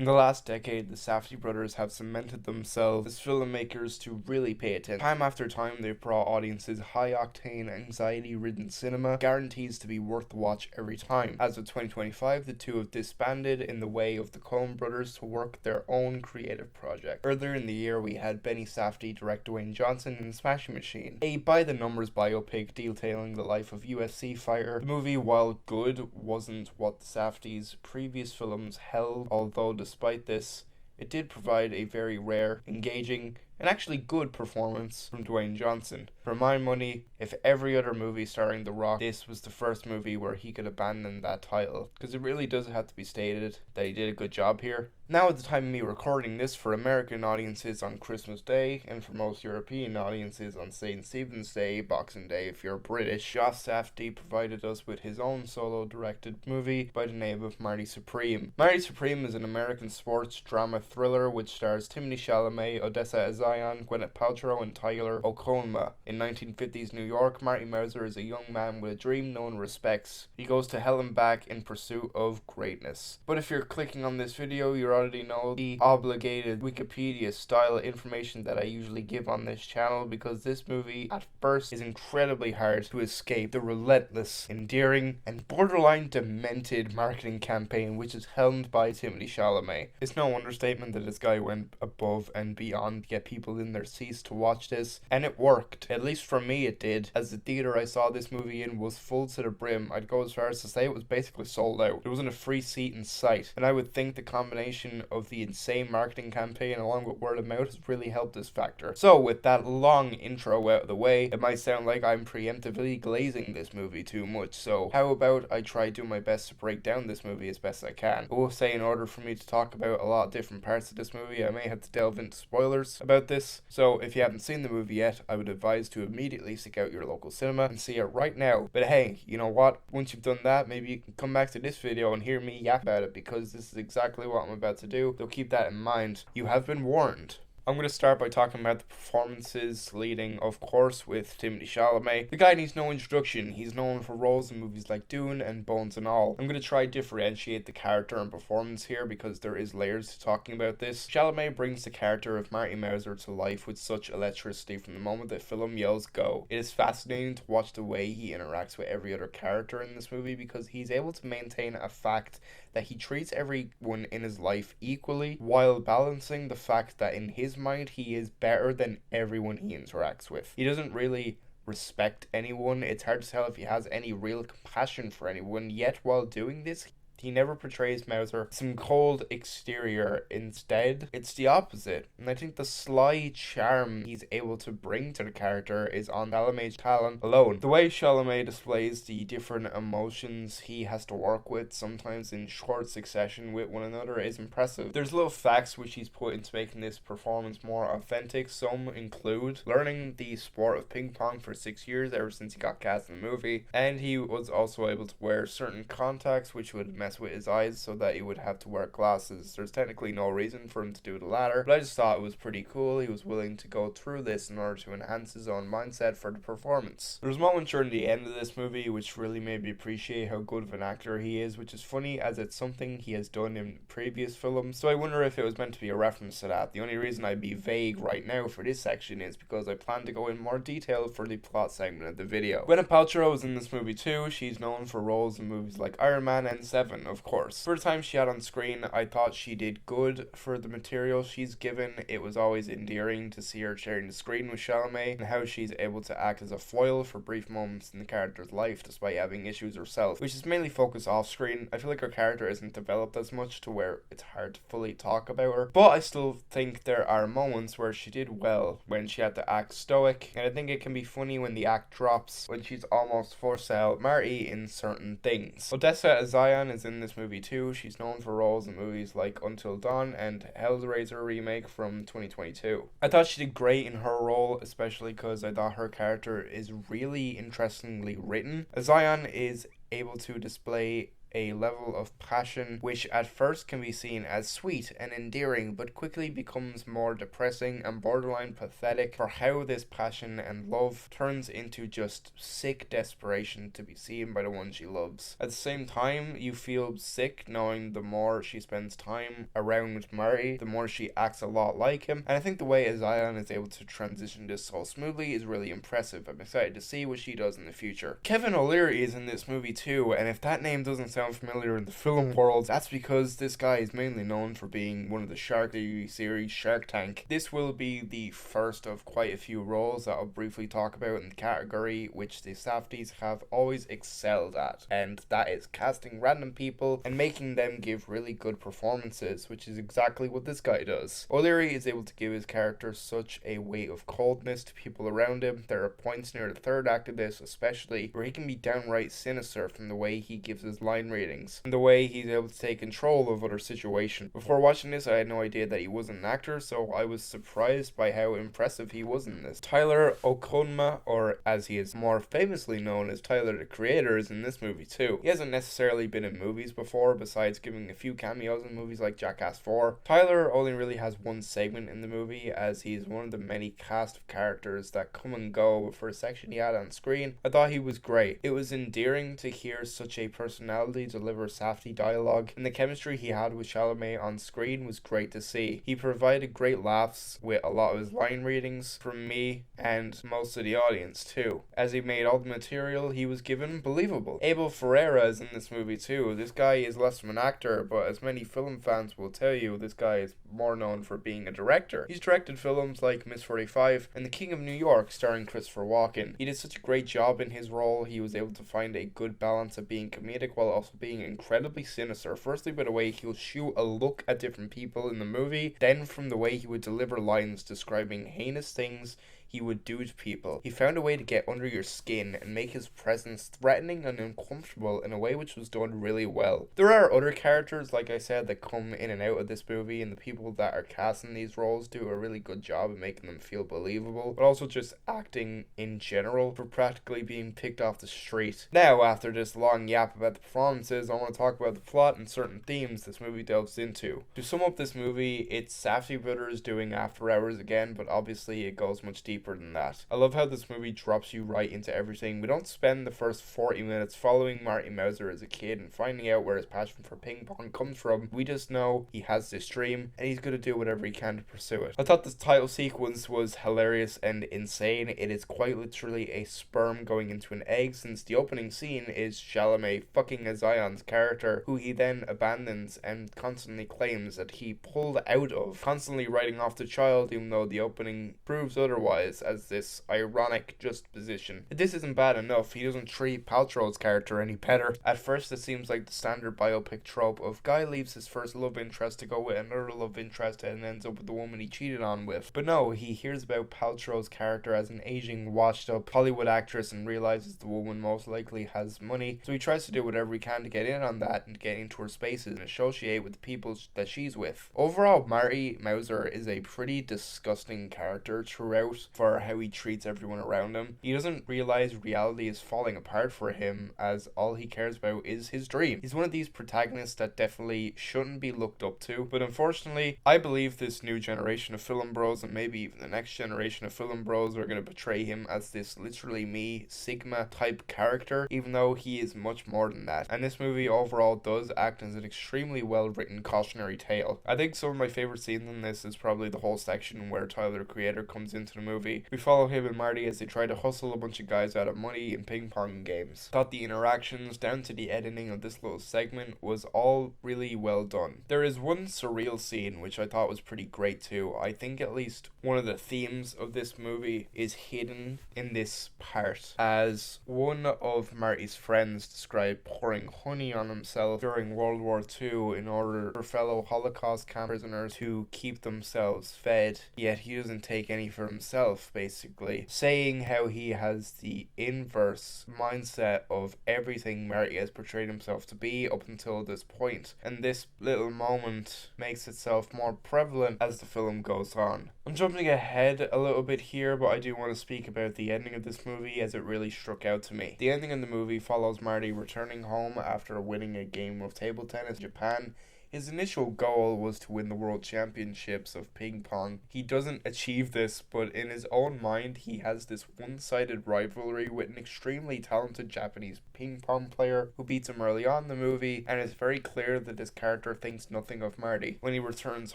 In the last decade, the Safdie brothers have cemented themselves as filmmakers to really pay attention. Time after time, they've brought audiences high-octane, anxiety-ridden cinema, guarantees to be worth the watch every time. As of 2025, the two have disbanded in the way of the Coen brothers to work their own creative project. Earlier in the year, we had Benny Safdie direct Dwayne Johnson in Smashing Machine, a by-the-numbers biopic detailing the life of UFC fighter. The movie, while good, wasn't what the Safdies' previous films held, although despite this, it did provide a very rare, engaging, and actually good performance from Dwayne Johnson. For my money, if every other movie starring The Rock, this was the first movie where he could abandon that title, because it really does have to be stated that he did a good job here. Now at the time of me recording this, for American audiences on Christmas Day, and for most European audiences on St. Stephen's Day, Boxing Day if you're British, Josh Safdie provided us with his own solo-directed movie by the name of Marty Supreme. Marty Supreme is an American sports drama thriller which stars Timothée Chalamet, Odessa A'zion, Gwyneth Paltrow, and Tyler Okonma. In 1950s New York, Marty Mauser is a young man with a dream no one respects. He goes to hell and back in pursuit of greatness. But if you're clicking on this video, you're already know the obligated Wikipedia style information that I usually give on this channel, because this movie at first is incredibly hard to escape the relentless, endearing, and borderline demented marketing campaign which is helmed by Timothée Chalamet. It's no understatement that this guy went above and beyond to get people in their seats to watch this, and it worked. At least for me it did, as the theater I saw this movie in was full to the brim. I'd go as far as to say it was basically sold out. There wasn't a free seat in sight, and I would think the combination of the insane marketing campaign along with word of mouth has really helped this factor. So with that long intro out of the way, it might sound like I'm preemptively glazing this movie too much, so how about I try do my best to break down this movie as best I can. I will say, in order for me to talk about a lot of different parts of this movie, I may have to delve into spoilers about this, so if you haven't seen the movie yet, I would advise to immediately seek out your local cinema and see it right now. But hey, you know what, once you've done that, maybe you can come back to this video and hear me yap about it, because this is exactly what I'm about to do, so keep that in mind. You have been warned. I'm going to start by talking about the performances, leading, of course, with Timothée Chalamet. The guy needs no introduction. He's known for roles in movies like Dune and Bones and All. I'm going to try to differentiate the character and performance here, because there is layers to talking about this. Chalamet brings the character of Marty Mauser to life with such electricity from the moment the film yells go. It is fascinating to watch the way he interacts with every other character in this movie, because he's able to maintain a fact that he treats everyone in his life equally, while balancing the fact that in his mind he is better than everyone he interacts with. He doesn't really respect anyone. It's hard to tell if he has any real compassion for anyone, yet while doing this, he never portrays Mauser some cold exterior. Instead, it's the opposite. And I think the sly charm he's able to bring to the character is on Chalamet's talent alone. The way Chalamet displays the different emotions he has to work with, sometimes in short succession with one another, is impressive. There's little facts which he's put into making this performance more authentic. Some include learning the sport of ping pong for 6 years ever since he got cast in the movie, and he was also able to wear certain contacts which would mess with his eyes so that he would have to wear glasses. There's technically no reason for him to do the latter, but I just thought it was pretty cool. He was willing to go through this in order to enhance his own mindset for the performance. There was a moment during the end of this movie which really made me appreciate how good of an actor he is, which is funny as it's something he has done in previous films, so I wonder if it was meant to be a reference to that. The only reason I'd be vague right now for this section is because I plan to go in more detail for the plot segment of the video. Gwyneth Paltrow is in this movie too. She's known for roles in movies like Iron Man and Seven, of course. For the time she had on screen, I thought she did good for the material she's given. It was always endearing to see her sharing the screen with Chalamet, and how she's able to act as a foil for brief moments in the character's life despite having issues herself, which is mainly focused off screen. I feel like her character isn't developed as much to where it's hard to fully talk about her, but I still think there are moments where she did well when she had to act stoic, and I think it can be funny when the act drops, when she's almost forced to out Marty in certain things. Odessa A'zion is in this movie too. She's known for roles in movies like Until Dawn and Hellraiser remake from 2022. I thought she did great in her role, especially because I thought her character is really interestingly written. A'zion is able to display a level of passion which at first can be seen as sweet and endearing, but quickly becomes more depressing and borderline pathetic for how this passion and love turns into just sick desperation to be seen by the one she loves. At the same time, you feel sick knowing the more she spends time around Marty, the more she acts a lot like him, and I think the way A'zion is able to transition this so smoothly is really impressive. I'm excited to see what she does in the future. Kevin O'Leary is in this movie too, and if that name doesn't sound familiar in the film world, that's because this guy is mainly known for being one of the Shark TV series Shark Tank. This will be the first of quite a few roles that I'll briefly talk about in the category which the Safdies have always excelled at, and that is casting random people and making them give really good performances, which is exactly what this guy does. O'Leary is able to give his character such a weight of coldness to people around him. There are points near the third act of this especially where he can be downright sinister from the way he gives his line readings and the way he's able to take control of other situations. Before watching this, I had no idea that he wasn't an actor, so I was surprised by how impressive he was in this. Tyler Okonma, or as he is more famously known as Tyler the Creator, is in this movie too. He hasn't necessarily been in movies before, besides giving a few cameos in movies like Jackass 4. Tyler only really has one segment in the movie, as he's one of the many cast of characters that come and go for a section he had on screen. I thought he was great. It was endearing to hear such a personality deliver Safdie dialogue, and the chemistry he had with Chalamet on screen was great to see. He provided great laughs with a lot of his line readings from me and most of the audience too. As he made all the material he was given believable. Abel Ferrara is in this movie too. This guy is less of an actor, but as many film fans will tell you, this guy is more known for being a director. He's directed films like Miss 45 and The King of New York starring Christopher Walken. He did such a great job in his role. He was able to find a good balance of being comedic while also being incredibly sinister. Firstly by the way he'll shoot a look at different people in the movie, then from the way he would deliver lines describing heinous things he would do to people. He found a way to get under your skin and make his presence threatening and uncomfortable in a way which was done really well. There are other characters, like I said, that come in and out of this movie, and the people that are casting these roles do a really good job of making them feel believable, but also just acting in general for practically being picked off the street. Now, after this long yap about the performances, I want to talk about the plot and certain themes this movie delves into. To sum up this movie, it's Safdie brothers doing After Hours again, but obviously it goes much deeper than that. I love how this movie drops you right into everything. We don't spend the first 40 minutes following Marty Mauser as a kid and finding out where his passion for ping pong comes from. We just know he has this dream and he's going to do whatever he can to pursue it. I thought this title sequence was hilarious and insane. It is quite literally a sperm going into an egg, since the opening scene is Chalamet fucking A'zion's character, who he then abandons and constantly claims that he pulled out of, constantly writing off the child even though the opening proves otherwise, as this ironic juxtaposition. If this isn't bad enough, he doesn't treat Paltrow's character any better. At first it seems like the standard biopic trope of guy leaves his first love interest to go with another love interest and ends up with the woman he cheated on with. But no, he hears about Paltrow's character as an aging, washed up Hollywood actress and realizes the woman most likely has money, so he tries to do whatever he can to get in on that and get into her spaces and associate with the people that she's with. Overall, Marty Mauser is a pretty disgusting character throughout for how he treats everyone around him. He doesn't realize reality is falling apart for him, as all he cares about is his dream. He's one of these protagonists that definitely shouldn't be looked up to, but unfortunately, I believe this new generation of film bros, and maybe even the next generation of film bros, are going to portray him as this literally me, Sigma type character, even though he is much more than that. And this movie overall does act as an extremely well written cautionary tale. I think some of my favorite scenes in this is probably the whole section where Tyler the Creator comes into the movie. We follow him and Marty as they try to hustle a bunch of guys out of money in ping pong games. Thought the interactions down to the editing of this little segment was all really well done. There is one surreal scene which I thought was pretty great too. I think at least one of the themes of this movie is hidden in this part, as one of Marty's friends described pouring honey on himself during World War II in order for fellow Holocaust camp prisoners to keep themselves fed, yet he doesn't take any for himself. himself, basically, saying how he has the inverse mindset of everything Marty has portrayed himself to be up until this point, and this little moment makes itself more prevalent as the film goes on. I'm jumping ahead a little bit here, but I do want to speak about the ending of this movie, as it really struck out to me. The ending of the movie follows Marty returning home after winning a game of table tennis in Japan. His initial goal was to win the World Championships of ping pong. He doesn't achieve this, but in his own mind, he has this one-sided rivalry with an extremely talented Japanese ping pong player who beats him early on in the movie, and it's very clear that this character thinks nothing of Marty. When he returns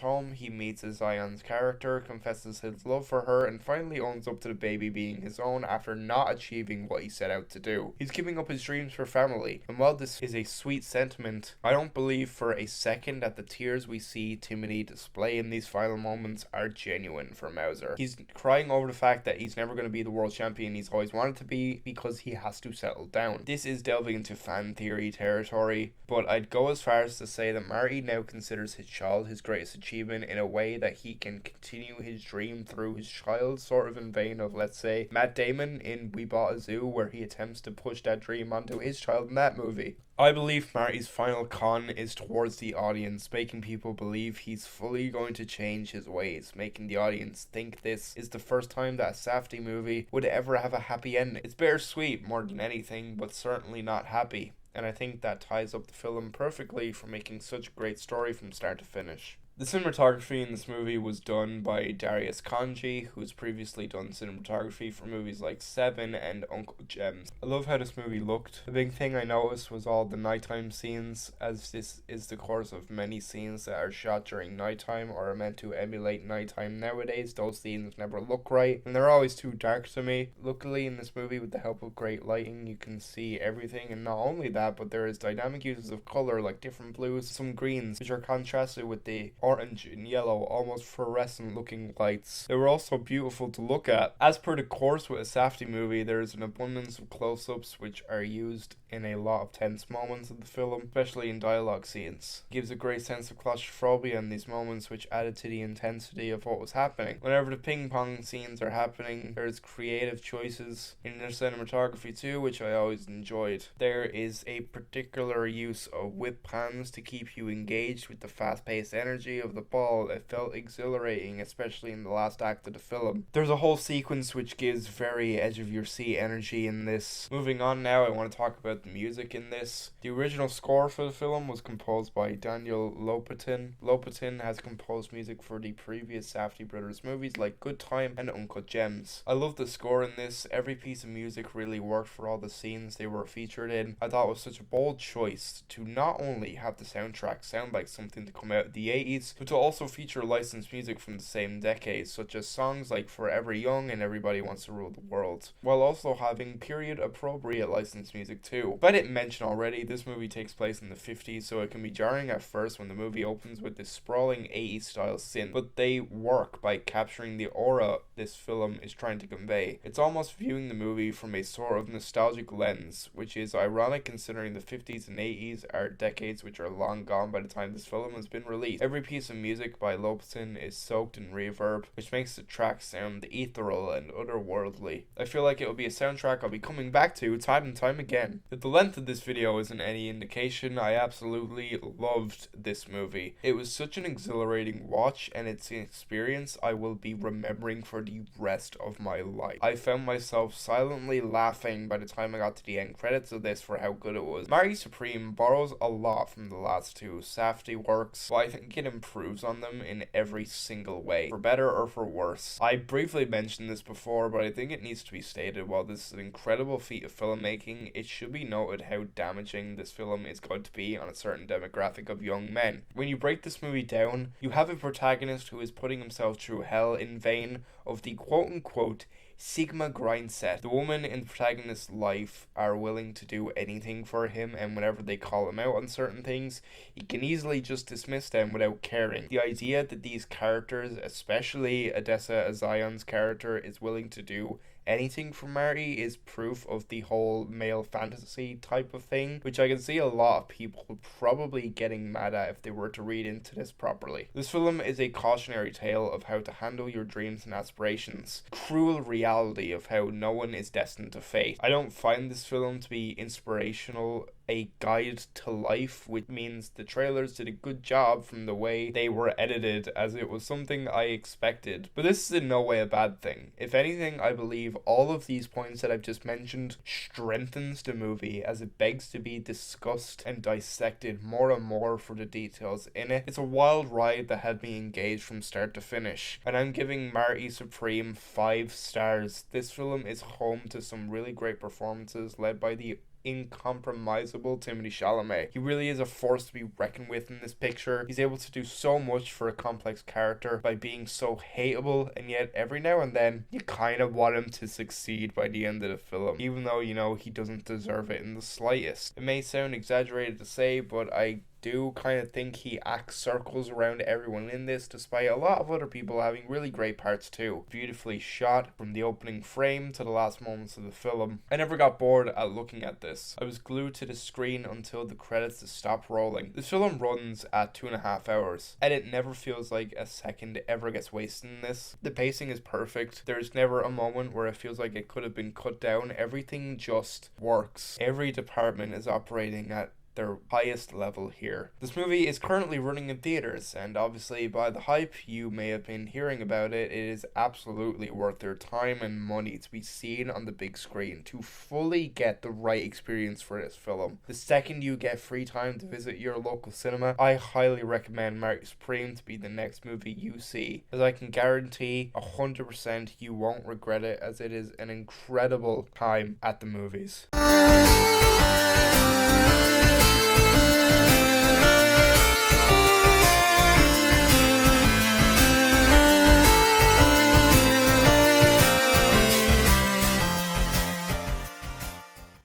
home, he meets A'zion's character, confesses his love for her, and finally owns up to the baby being his own after not achieving what he set out to do. He's giving up his dreams for family, and while this is a sweet sentiment, I don't believe for a second that the tears we see Timothée display in these final moments are genuine for Mauser. He's crying over the fact that he's never going to be the world champion he's always wanted to be because he has to settle down. This is delving into fan theory territory, but I'd go as far as to say that Marty now considers his child his greatest achievement in a way that he can continue his dream through his child, sort of in vein of, let's say, Matt Damon in We Bought a Zoo, where he attempts to push that dream onto his child in that movie. I believe Marty's final con is towards the audience, making people believe he's fully going to change his ways, making the audience think this is the first time that a Safdie movie would ever have a happy ending. It's bittersweet more than anything, but certainly not happy, and I think that ties up the film perfectly for making such a great story from start to finish. The cinematography in this movie was done by Darius Khondji, who's previously done cinematography for movies like Seven and Uncut Gems. I love how this movie looked. The big thing I noticed was all the nighttime scenes, as this is the course of many scenes that are shot during nighttime or are meant to emulate nighttime nowadays. Those scenes never look right, and they're always too dark to me. Luckily, in this movie, with the help of great lighting, you can see everything, and not only that, but there is dynamic uses of color, like different blues, some greens, which are contrasted with the orange and yellow, almost fluorescent looking lights. They were also beautiful to look at. As per the course with a Safdie movie, there is an abundance of close-ups which are used in a lot of tense moments of the film, especially in dialogue scenes. It gives a great sense of claustrophobia in these moments, which added to the intensity of what was happening. Whenever the ping pong scenes are happening, there's creative choices in their cinematography too, which I always enjoyed. There is a particular use of whip pans to keep you engaged with the fast-paced energy of the ball. It felt exhilarating, especially in the last act of the film. There's a whole sequence which gives very edge of your seat energy in this. Moving on now, I want to talk about the music in this. The original score for the film was composed by Daniel Lopatin. Lopatin has composed music for the previous Safdie brothers movies like Good Time and Uncut Gems. I love the score in this. Every piece of music really worked for all the scenes they were featured in. I thought it was such a bold choice to not only have the soundtrack sound like something to come out of the 80s, but to also feature licensed music from the same decade, such as songs like Forever Young and Everybody Wants to Rule the World, while also having period appropriate licensed music too. If I didn't mention already, this movie takes place in the 50s, so it can be jarring at first when the movie opens with this sprawling 80s style synth, but they work by capturing the aura this film is trying to convey. It's almost viewing the movie from a sort of nostalgic lens, which is ironic considering the 50s and 80s are decades which are long gone by the time this film has been released. Every piece of music by Lopatin is soaked in reverb, which makes the track sound ethereal and otherworldly. I feel like it will be a soundtrack I'll be coming back to time and time again. If the length of this video isn't any indication, I absolutely loved this movie. It was such an exhilarating watch, and it's an experience I will be remembering for the rest of my life. I found myself silently laughing by the time I got to the end credits of this for how good it was. Marty Supreme borrows a lot from the last two Safdie works, but I think it improves on them in every single way, for better or for worse. I briefly mentioned this before, but I think it needs to be stated. While this is an incredible feat of filmmaking, it should be noted how damaging this film is going to be on a certain demographic of young men. When you break this movie down, you have a protagonist who is putting himself through hell in vain of the quote-unquote Sigma grind set. The women in the protagonist's life are willing to do anything for him, and whenever they call him out on certain things, he can easily just dismiss them without caring. The idea that these characters, especially Odessa A'zion's character, is willing to do anything from Marty is proof of the whole male fantasy type of thing, which I can see a lot of people probably getting mad at if they were to read into this properly. This film is a cautionary tale of how to handle your dreams and aspirations, cruel reality of how no one is destined to fate. I don't find this film to be inspirational, a guide to life, which means the trailers did a good job from the way they were edited, as it was something I expected. But this is in no way a bad thing. If anything, I believe all of these points that I've just mentioned strengthens the movie as it begs to be discussed and dissected more and more for the details in it. It's a wild ride that had me engaged from start to finish, and I'm giving Marty Supreme 5 stars. This film is home to some really great performances led by the incompromisable Timothée Chalamet. He really is a force to be reckoned with in this picture. He's able to do so much for a complex character by being so hateable, and yet every now and then you kind of want him to succeed by the end of the film, even though you know he doesn't deserve it in the slightest. It may sound exaggerated to say, but I do kind of think he acts circles around everyone in this, despite a lot of other people having really great parts too. Beautifully shot from the opening frame to the last moments of the film. I never got bored at looking at this. I was glued to the screen until the credits stopped rolling. This film runs at 2.5 hours, and it never feels like a second ever gets wasted in this. The pacing is perfect. There's never a moment where it feels like it could have been cut down. Everything just works. Every department is operating at their highest level here. This movie is currently running in theaters, and obviously by the hype you may have been hearing about it, it is absolutely worth their time and money to be seen on the big screen to fully get the right experience for this film. The second you get free time to visit your local cinema, I highly recommend Marty Supreme to be the next movie you see, as I can guarantee 100% you won't regret it, as it is an incredible time at the movies.